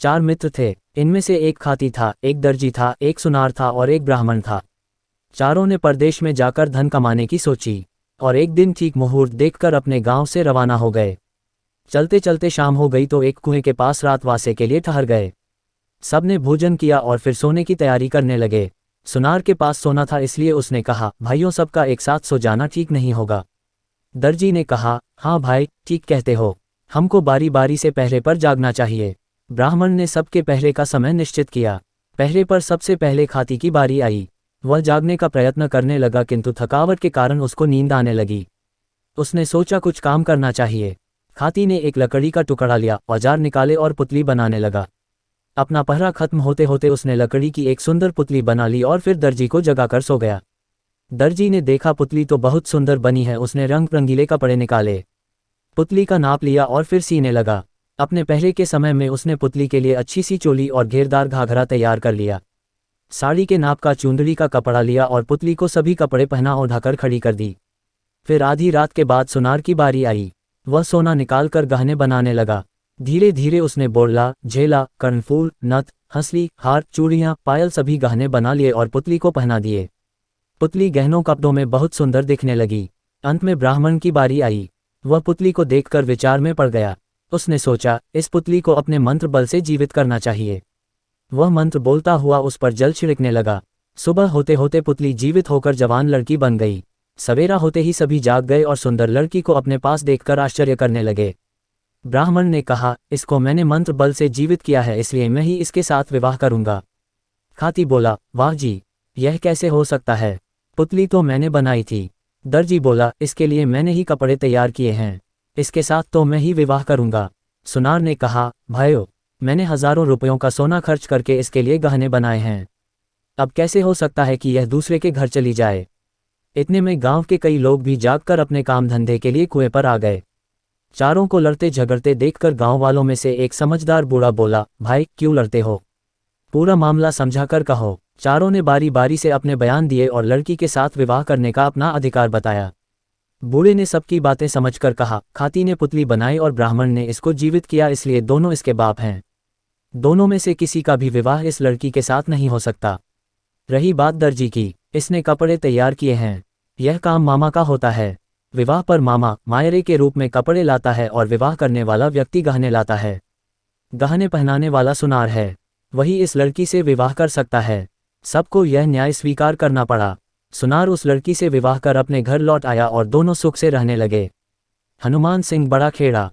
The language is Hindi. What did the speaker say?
4 मित्र थे। इनमें से एक खाती था, एक दर्जी था, एक सुनार था और एक ब्राह्मण था। चारों ने परदेश में जाकर धन कमाने की सोची और एक दिन ठीक मुहूर्त देखकर अपने गांव से रवाना हो गए। चलते चलते शाम हो गई तो एक कुएं के पास रात वासे के लिए ठहर गए। सबने भोजन किया और फिर सोने की तैयारी करने लगे। सुनार के पास सोना था इसलिए उसने कहा, भाइयों सबका एक साथ सो जाना ठीक नहीं होगा। दर्जी ने कहा, हाँ भाई, ठीक कहते हो, हमको बारी बारी से पहले पर जागना चाहिए। ब्राह्मण ने सबके पहले का समय निश्चित किया। पहले पर सबसे पहले खाती की बारी आई। वह जागने का प्रयत्न करने लगा किंतु थकावट के कारण उसको नींद आने लगी। उसने सोचा कुछ काम करना चाहिए। खाती ने एक लकड़ी का टुकड़ा लिया, औजार निकाले और पुतली बनाने लगा। अपना पहरा खत्म होते होते उसने लकड़ी की एक सुंदर पुतली बना ली और फिर दर्जी को जगाकर सो गया। दर्जी ने देखा पुतली तो बहुत सुंदर बनी है। उसने रंग रंगीले कपड़े निकाले, पुतली का नाप लिया और फिर सीने लगा। अपने पहले के समय में उसने पुतली के लिए अच्छी सी चोली और घेरदार घाघरा तैयार कर लिया। साड़ी के नाप का चुंदड़ी का कपड़ा लिया और पुतली को सभी कपड़े पहना और ढाकर खड़ी कर दी। फिर आधी रात के बाद सुनार की बारी आई। वह सोना निकालकर गहने बनाने लगा। धीरे धीरे उसने बोरला, झेला, कर्णफूल, नथ, हंसली, हार, चूड़ियाँ, पायल सभी गहने बना लिए और पुतली को पहना दिए। पुतली गहनों कपड़ों में बहुत सुंदर दिखने लगी। अंत में ब्राह्मण की बारी आई। वह पुतली को देखकर विचार में पड़ गया। उसने सोचा, इस पुतली को अपने मंत्र बल से जीवित करना चाहिए। वह मंत्र बोलता हुआ उस पर जल छिड़कने लगा। सुबह होते होते पुतली जीवित होकर जवान लड़की बन गई। सवेरा होते ही सभी जाग गए और सुंदर लड़की को अपने पास देखकर आश्चर्य करने लगे। ब्राह्मण ने कहा, इसको मैंने मंत्र बल से जीवित किया है, इसलिए मैं ही इसके साथ विवाह करूंगा। खाती बोला, वाह जी, यह कैसे हो सकता है? पुतली तो मैंने बनाई थी। दर्जी बोला, इसके लिए मैंने ही कपड़े तैयार किए हैं, इसके साथ तो मैं ही विवाह करूंगा। सुनार ने कहा, भाइयों, मैंने हजारों रुपयों का सोना खर्च करके इसके लिए गहने बनाए हैं, अब कैसे हो सकता है कि यह दूसरे के घर चली जाए? इतने में गांव के कई लोग भी जागकर अपने काम धंधे के लिए कुएं पर आ गए। चारों को लड़ते झगड़ते देखकर गांव वालों में से एक समझदार बूढ़ा बोला, भाई क्यों लड़ते हो? पूरा मामला समझाकर कहो। चारों ने बारी बारी से अपने बयान दिए और लड़की के साथ विवाह करने का अपना अधिकार बताया। बूढ़े ने सबकी बातें समझकर कहा, खाती ने पुतली बनाई और ब्राह्मण ने इसको जीवित किया, इसलिए दोनों इसके बाप हैं। दोनों में से किसी का भी विवाह इस लड़की के साथ नहीं हो सकता। रही बात दर्जी की, इसने कपड़े तैयार किए हैं, यह काम मामा का होता है। विवाह पर मामा मायरे के रूप में कपड़े लाता है और विवाह करने वाला व्यक्ति गहने लाता है। गहने पहनाने वाला सुनार है, वही इस लड़की से विवाह कर सकता है। सबको यह न्याय स्वीकार करना पड़ा। सुनार उस लड़की से विवाह कर अपने घर लौट आया और दोनों सुख से रहने लगे। हनुमान सिंह बड़ा खेड़ा।